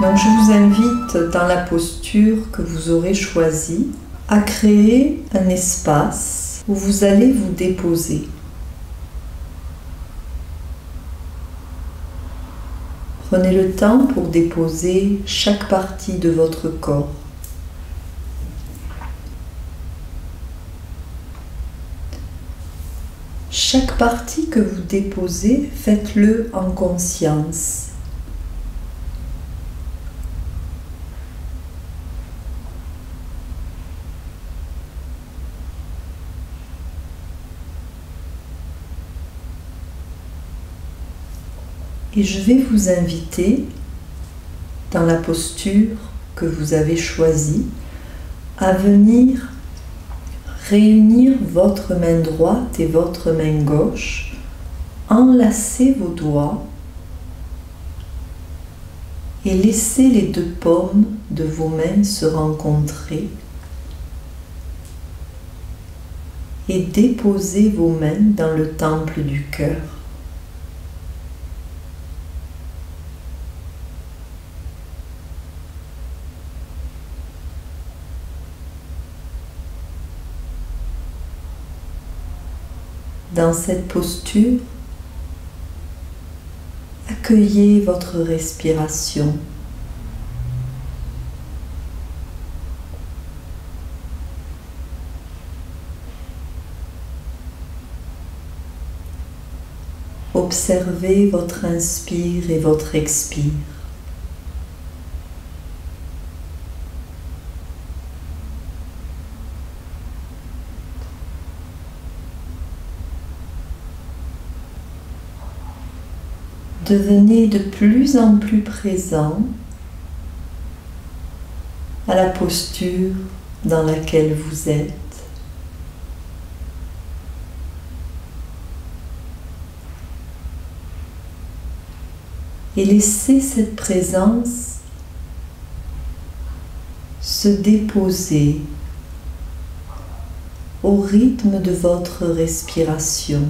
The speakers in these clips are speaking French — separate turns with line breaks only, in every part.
Donc je vous invite dans la posture que vous aurez choisie à créer un espace où vous allez vous déposer. Prenez le temps pour déposer chaque partie de votre corps. Chaque partie que vous déposez, faites-le en conscience. Et je vais vous inviter, dans la posture que vous avez choisie, à venir réunir votre main droite et votre main gauche, enlacez vos doigts et laissez les deux paumes de vos mains se rencontrer et déposez vos mains dans le temple du cœur. Dans cette posture, accueillez votre respiration. Observez votre inspire et votre expire. Devenez de plus en plus présent à la posture dans laquelle vous êtes. Et laissez cette présence se déposer au rythme de votre respiration.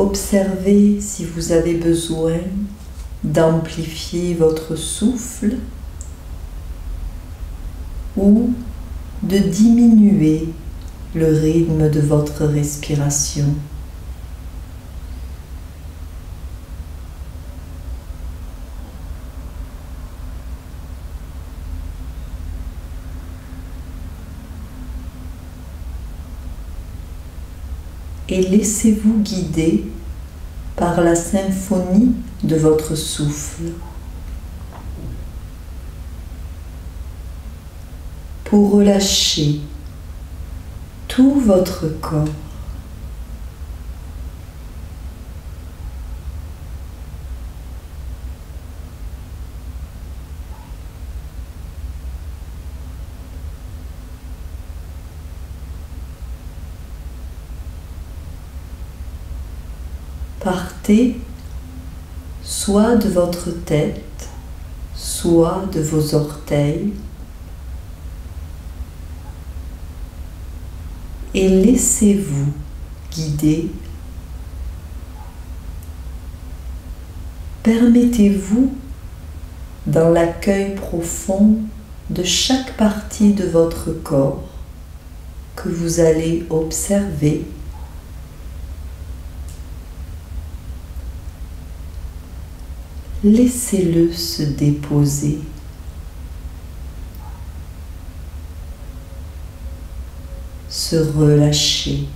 Observez si vous avez besoin d'amplifier votre souffle ou de diminuer le rythme de votre respiration. Et laissez-vous guider par la symphonie de votre souffle pour relâcher tout votre corps. Partez soit de votre tête, soit de vos orteils et laissez-vous guider. Permettez-vous, dans l'accueil profond de chaque partie de votre corps que vous allez observer, laissez-le se déposer. Se relâcher.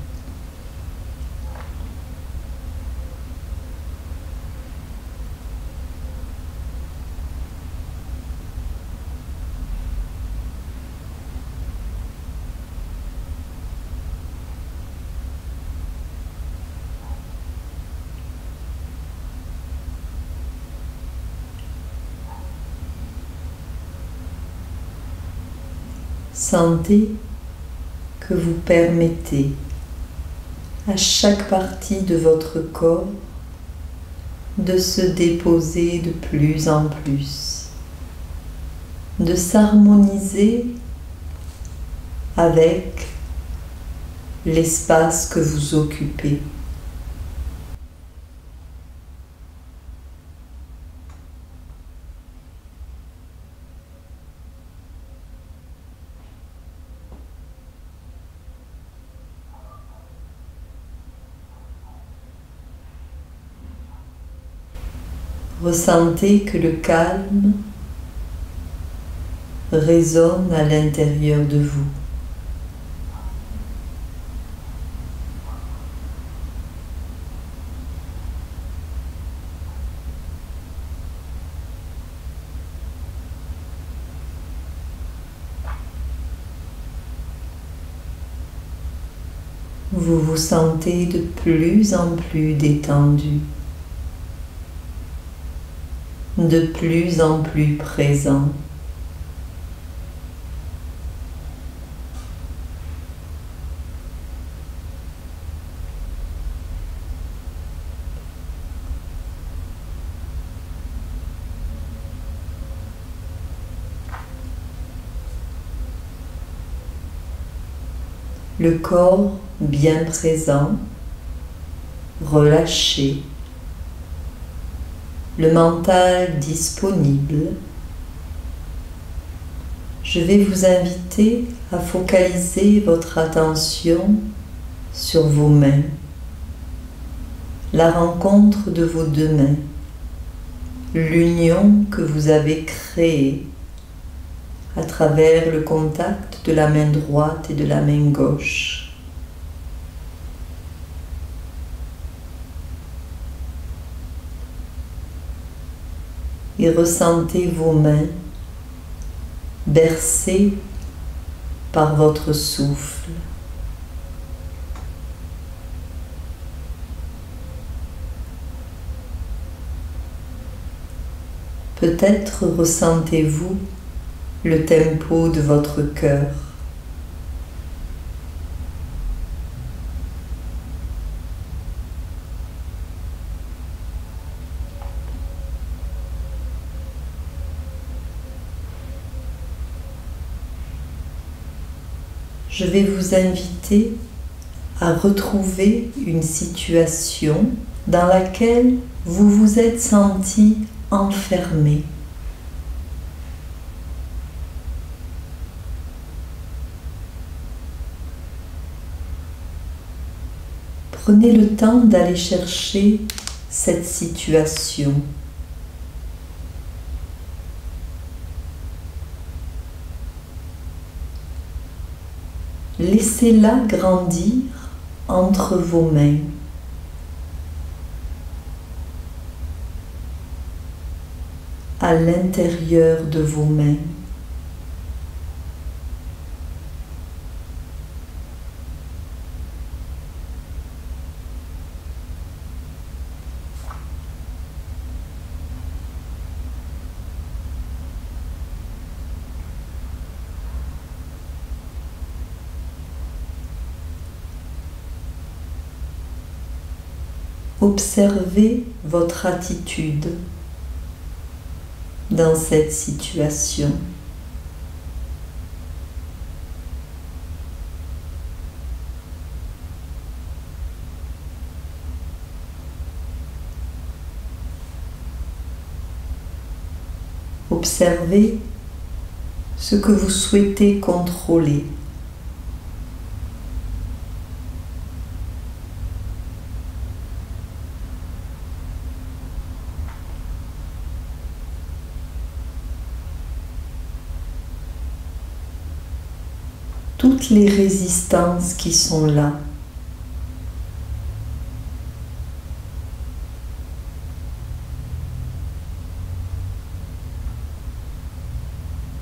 Sentez que vous permettez à chaque partie de votre corps de se déposer de plus en plus, de s'harmoniser avec l'espace que vous occupez. Ressentez que le calme résonne à l'intérieur de vous. Vous vous sentez de plus en plus détendu, de plus en plus présent. Le corps bien présent, relâché, le mental disponible. Je vais vous inviter à focaliser votre attention sur vos mains, la rencontre de vos deux mains, l'union que vous avez créée à travers le contact de la main droite et de la main gauche. Et ressentez vos mains bercées par votre souffle. Peut-être ressentez-vous le tempo de votre cœur. Je vais vous inviter à retrouver une situation dans laquelle vous vous êtes senti enfermé. Prenez le temps d'aller chercher cette situation. Laissez-la grandir entre vos mains. À l'intérieur de vos mains. Observez votre attitude dans cette situation. Observez ce que vous souhaitez contrôler. Toutes les résistances qui sont là.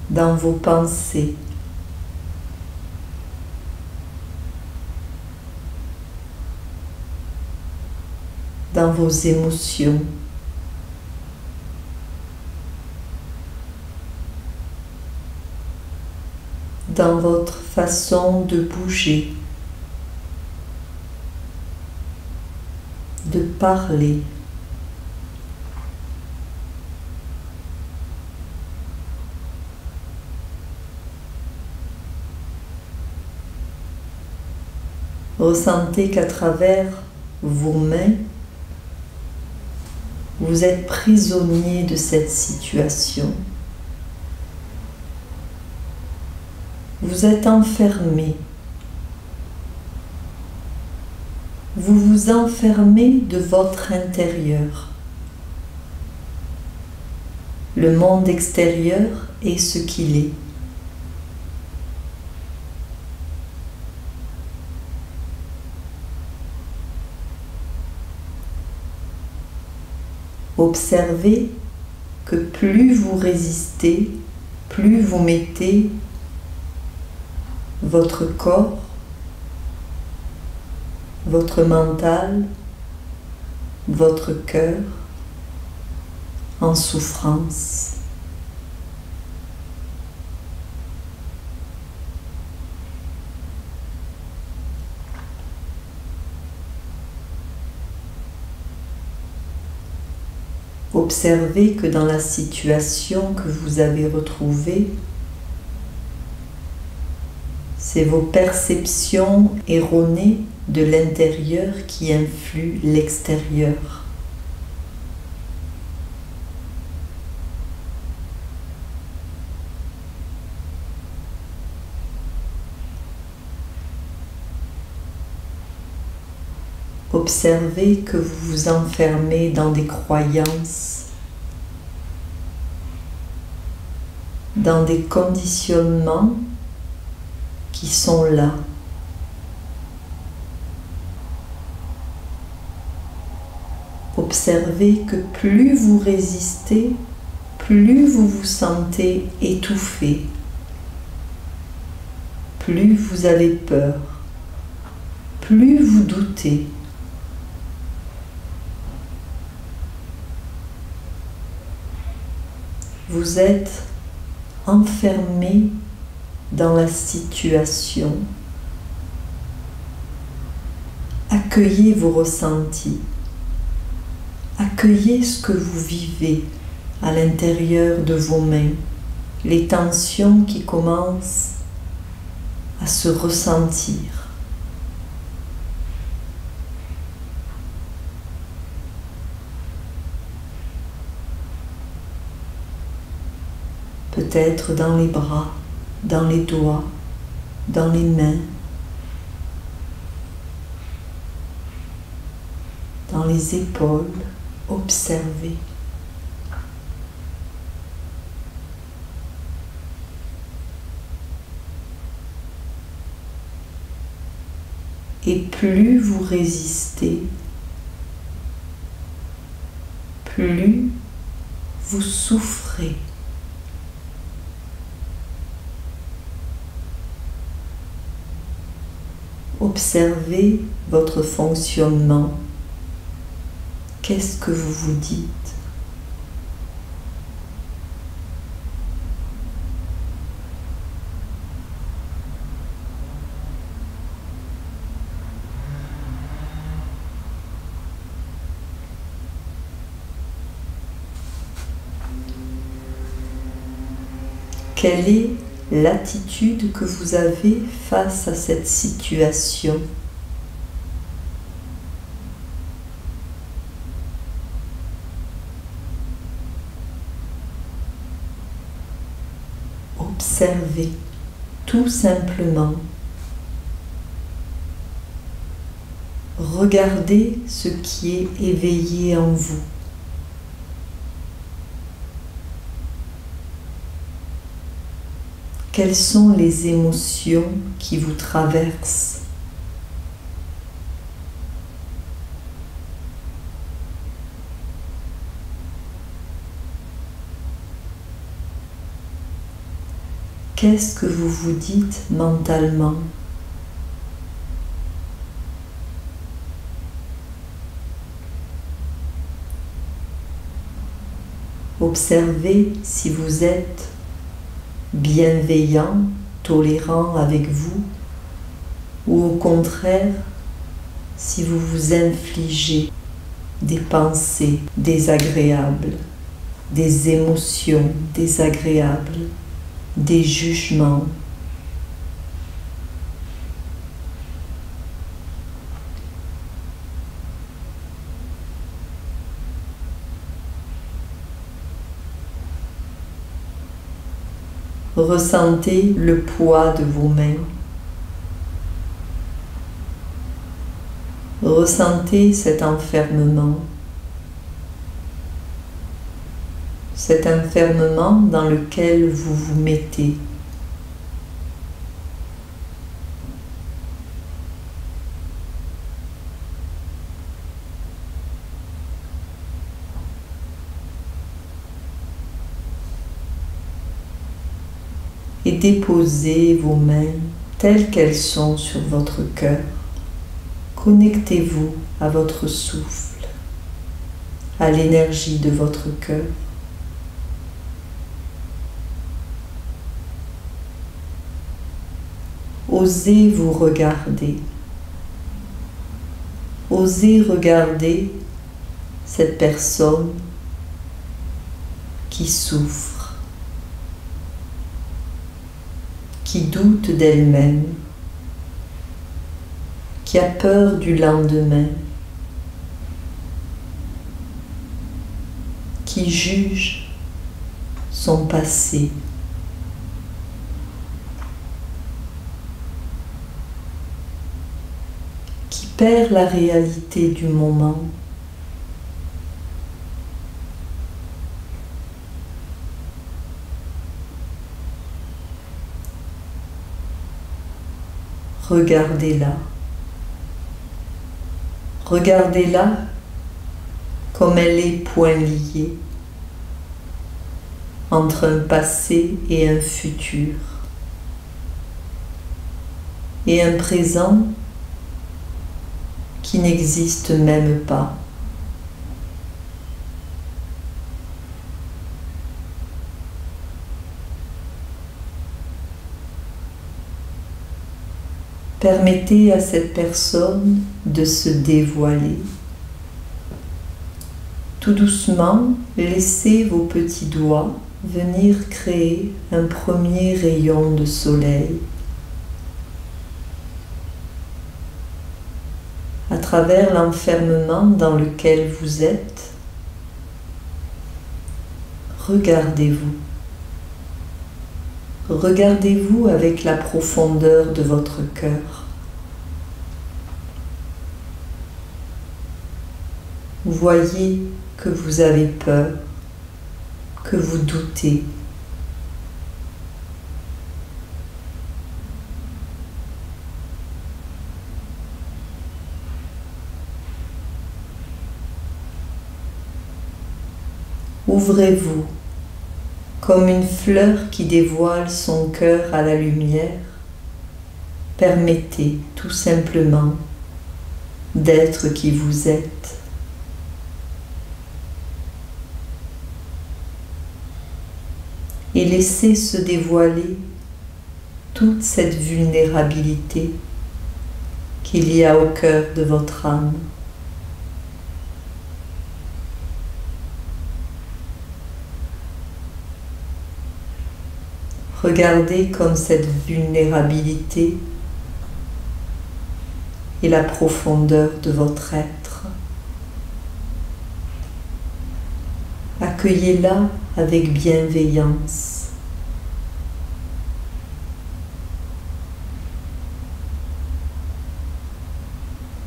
Dans vos pensées. Dans vos émotions. Dans votre façon de bouger, de parler, Ressentez qu'à travers vos mains, vous êtes prisonnier de cette situation. Vous êtes enfermé. Vous vous enfermez de votre intérieur. Le monde extérieur est ce qu'il est. Observez que plus vous résistez, plus vous mettez votre corps, votre mental, votre cœur en souffrance. Observez que dans la situation que vous avez retrouvée, c'est vos perceptions erronées de l'intérieur qui influent l'extérieur. Observez que vous vous enfermez dans des croyances, dans des conditionnements qui sont là. Observez que plus vous résistez, plus vous vous sentez étouffé, plus vous avez peur, plus vous doutez. Vous êtes enfermé dans la situation. Accueillez vos ressentis. Accueillez ce que vous vivez à l'intérieur de vos mains, les tensions qui commencent à se ressentir. Peut-être dans les bras, dans les doigts, dans les mains, dans les épaules. Observez. Et plus vous résistez, plus vous souffrez. Observez votre fonctionnement. Qu'est-ce que vous vous dites? Quelle est l'attitude que vous avez face à cette situation? Observez tout simplement. Regardez ce qui est éveillé en vous. Quelles sont les émotions qui vous traversent? Qu'est-ce que vous vous dites mentalement? Observez si vous êtes bienveillant, tolérant avec vous, ou au contraire, si vous vous infligez des pensées désagréables, des émotions désagréables, des jugements. Ressentez le poids de vos mains. Ressentez cet enfermement dans lequel vous vous mettez. Et déposez vos mains telles qu'elles sont sur votre cœur. Connectez-vous à votre souffle, à l'énergie de votre cœur. Osez vous regarder. Osez regarder cette personne qui souffre, qui doute d'elle-même, qui a peur du lendemain, qui juge son passé. Qui perd la réalité du moment. Regardez-la. Regardez-la comme elle est point liée entre un passé et un futur, et un présent qui n'existe même pas. Permettez à cette personne de se dévoiler. Tout doucement, laissez vos petits doigts venir créer un premier rayon de soleil à travers l'enfermement dans lequel vous êtes. Regardez-vous. Regardez-vous avec la profondeur de votre cœur. Vous voyez que vous avez peur, que vous doutez. Ouvrez-vous comme une fleur qui dévoile son cœur à la lumière. Permettez tout simplement d'être qui vous êtes. Et laissez se dévoiler toute cette vulnérabilité qu'il y a au cœur de votre âme. Regardez comme cette vulnérabilité est la profondeur de votre être. Accueillez-la avec bienveillance.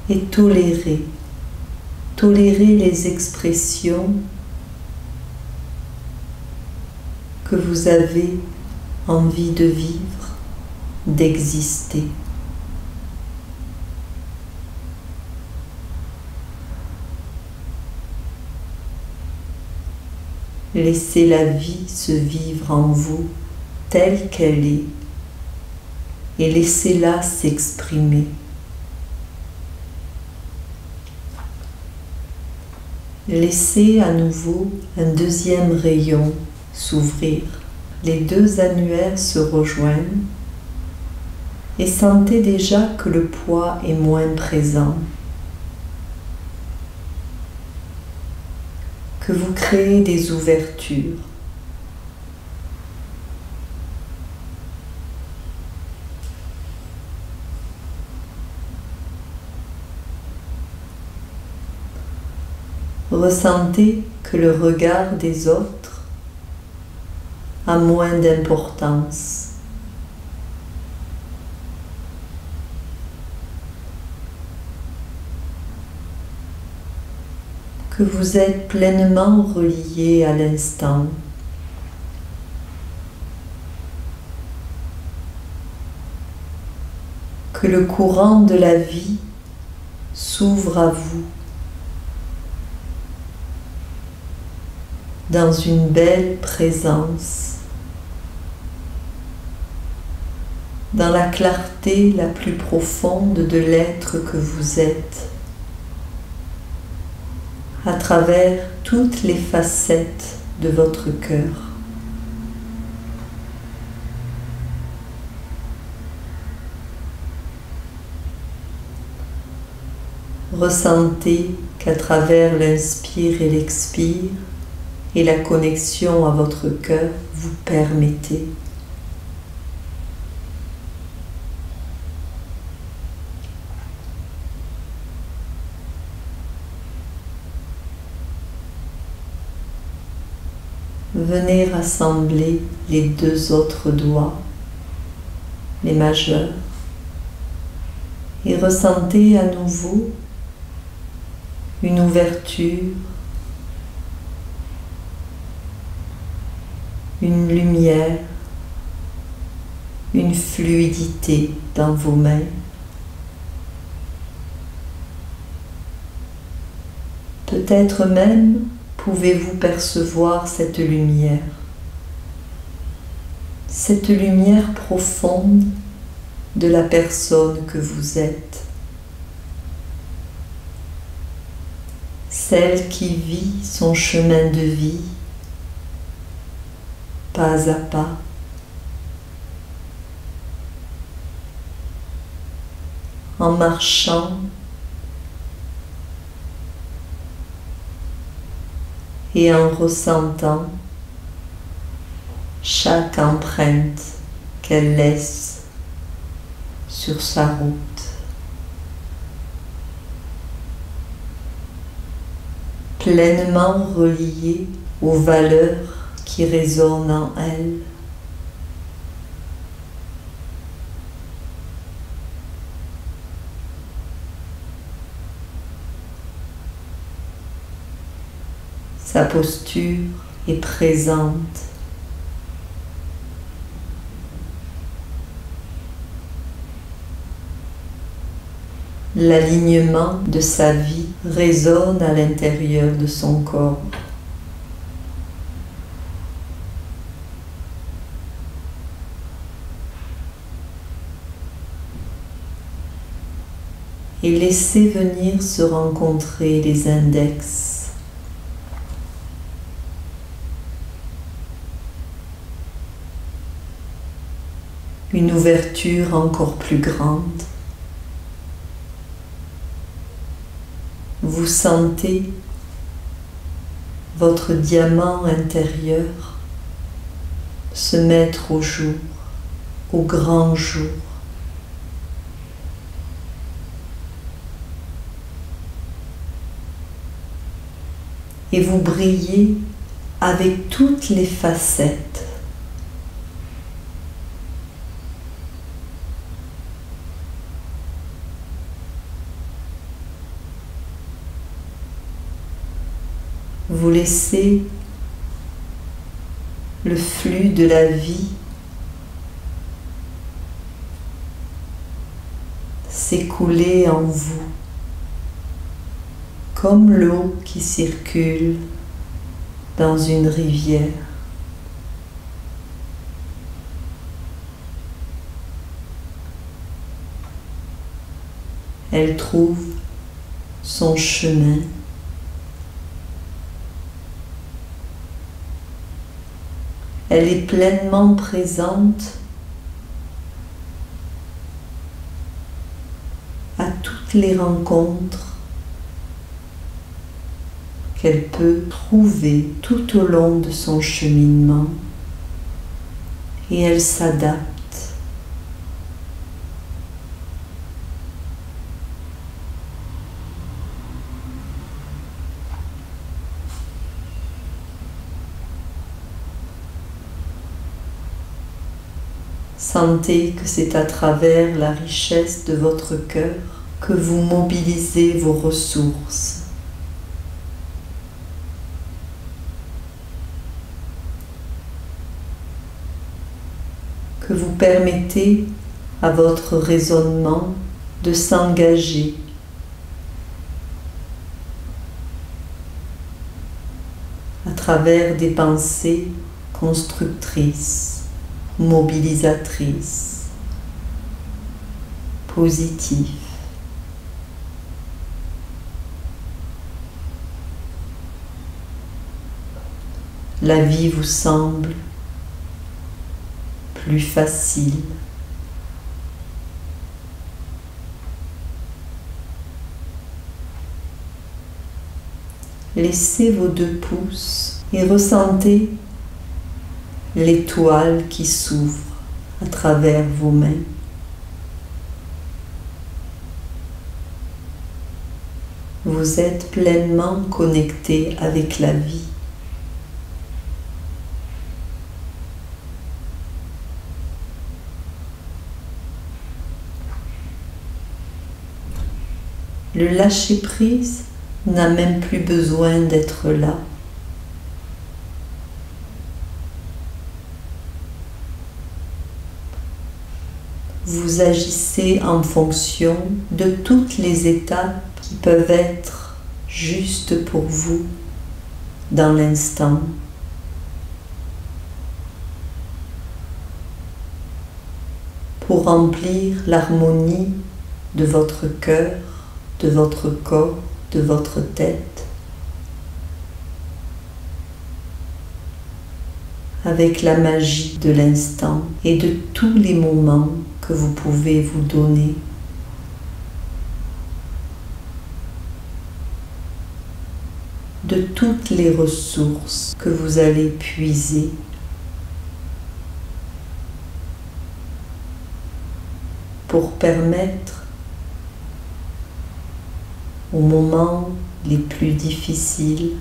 Et tolérez les expressions que vous avez envie de vivre, d'exister. Laissez la vie se vivre en vous telle qu'elle est et laissez-la s'exprimer. Laissez à nouveau un deuxième rayon s'ouvrir. Les deux annuaires se rejoignent et sentez déjà que le poids est moins présent, que vous créez des ouvertures. Ressentez que le regard des autres a a moins d'importance. Que vous êtes pleinement relié à l'instant. Que le courant de la vie s'ouvre à vous dans une belle présence, dans la clarté la plus profonde de l'être que vous êtes, à travers toutes les facettes de votre cœur. Ressentez qu'à travers l'inspire et l'expire et la connexion à votre cœur, vous permettez venez rassembler les deux autres doigts, les majeurs, et ressentez à nouveau une ouverture, une lumière, une fluidité dans vos mains. Peut-être même pouvez-vous percevoir cette lumière profonde de la personne que vous êtes, celle qui vit son chemin de vie pas à pas, en marchant et en ressentant chaque empreinte qu'elle laisse sur sa route. Pleinement reliée aux valeurs qui résonnent en elle. Sa posture est présente. L'alignement de sa vie résonne à l'intérieur de son corps. Et laissez venir se rencontrer les index. Une ouverture encore plus grande. Vous sentez votre diamant intérieur se mettre au jour, au grand jour. Et vous brillez avec toutes les facettes. Vous laissez le flux de la vie s'écouler en vous, comme l'eau qui circule dans une rivière. Elle trouve son chemin. Elle est pleinement présente à toutes les rencontres qu'elle peut trouver tout au long de son cheminement, et elle s'adapte. Sentez que c'est à travers la richesse de votre cœur que vous mobilisez vos ressources. Que vous permettez à votre raisonnement de s'engager à travers des pensées constructrices, mobilisatrices, positives. La vie vous semble plus facile. Laissez vos 2 pouces et ressentez l'étoile qui s'ouvre à travers vos mains. Vous êtes pleinement connecté avec la vie. Le lâcher-prise n'a même plus besoin d'être là. Vous agissez en fonction de toutes les étapes qui peuvent être justes pour vous dans l'instant. Pour remplir l'harmonie de votre cœur, de votre corps, de votre tête, avec la magie de l'instant et de tous les moments que vous pouvez vous donner. De toutes les ressources que vous allez puiser. Pour permettre aux moments les plus difficiles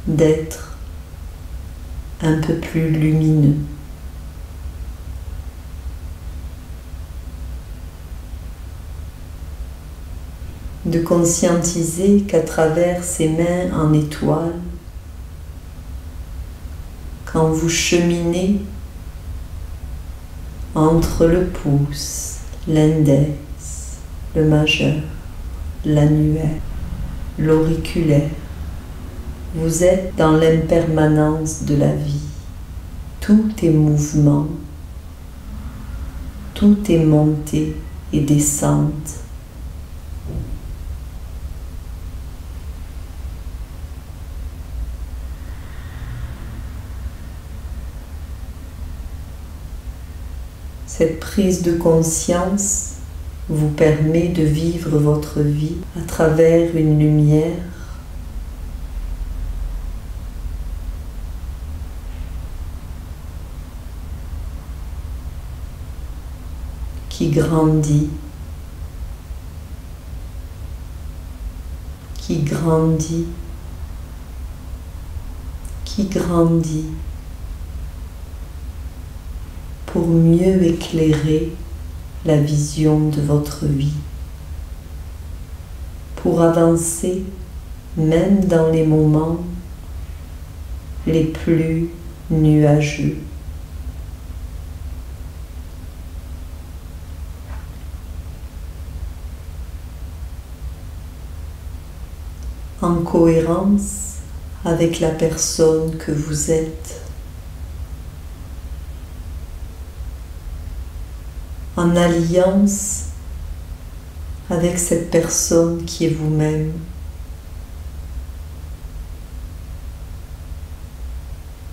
d'être un peu plus lumineux. De conscientiser qu'à travers ces mains en étoile, quand vous cheminez entre le pouce, l'index, le majeur, l'annulaire, l'auriculaire, vous êtes dans l'impermanence de la vie. Tout est mouvement, tout est montée et descente. Cette prise de conscience vous permet de vivre votre vie à travers une lumière qui grandit, qui grandit, qui grandit, pour mieux éclairer la vision de votre vie, pour avancer même dans les moments les plus nuageux. En cohérence avec la personne que vous êtes, en alliance avec cette personne qui est vous-même.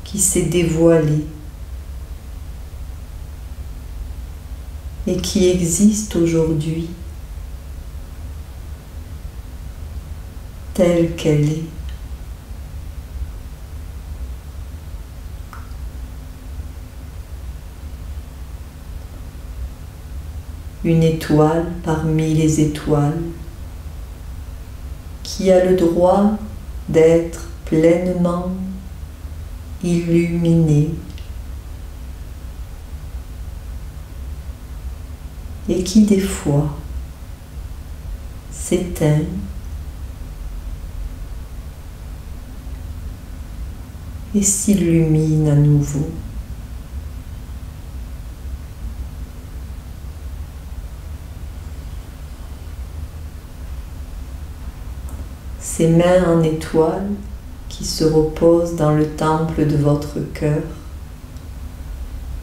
Qui s'est dévoilée et qui existe aujourd'hui telle qu'elle est. Une étoile parmi les étoiles qui a le droit d'être pleinement illuminée et qui des fois s'éteint et s'illumine à nouveau. Ces mains en étoile qui se reposent dans le temple de votre cœur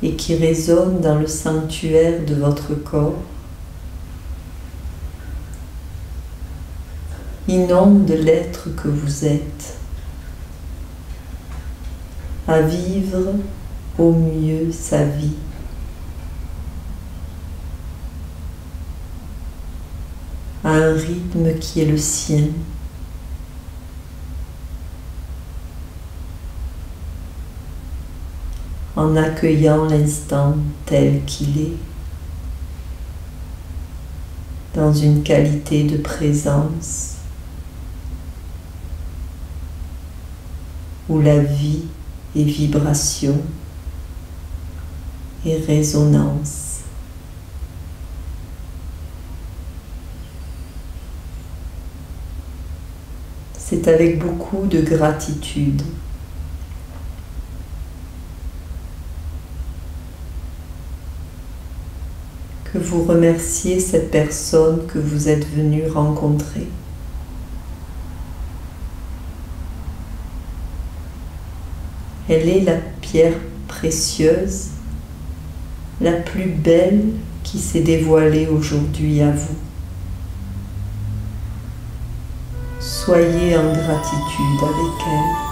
et qui résonnent dans le sanctuaire de votre corps, inondent l'être que vous êtes, à vivre au mieux sa vie. À un rythme qui est le sien. En accueillant l'instant tel qu'il est, dans une qualité de présence où la vie est vibration et résonance. C'est avec beaucoup de gratitude que vous remerciez cette personne que vous êtes venu rencontrer. Elle est la pierre précieuse, la plus belle qui s'est dévoilée aujourd'hui à vous. Soyez en gratitude avec elle.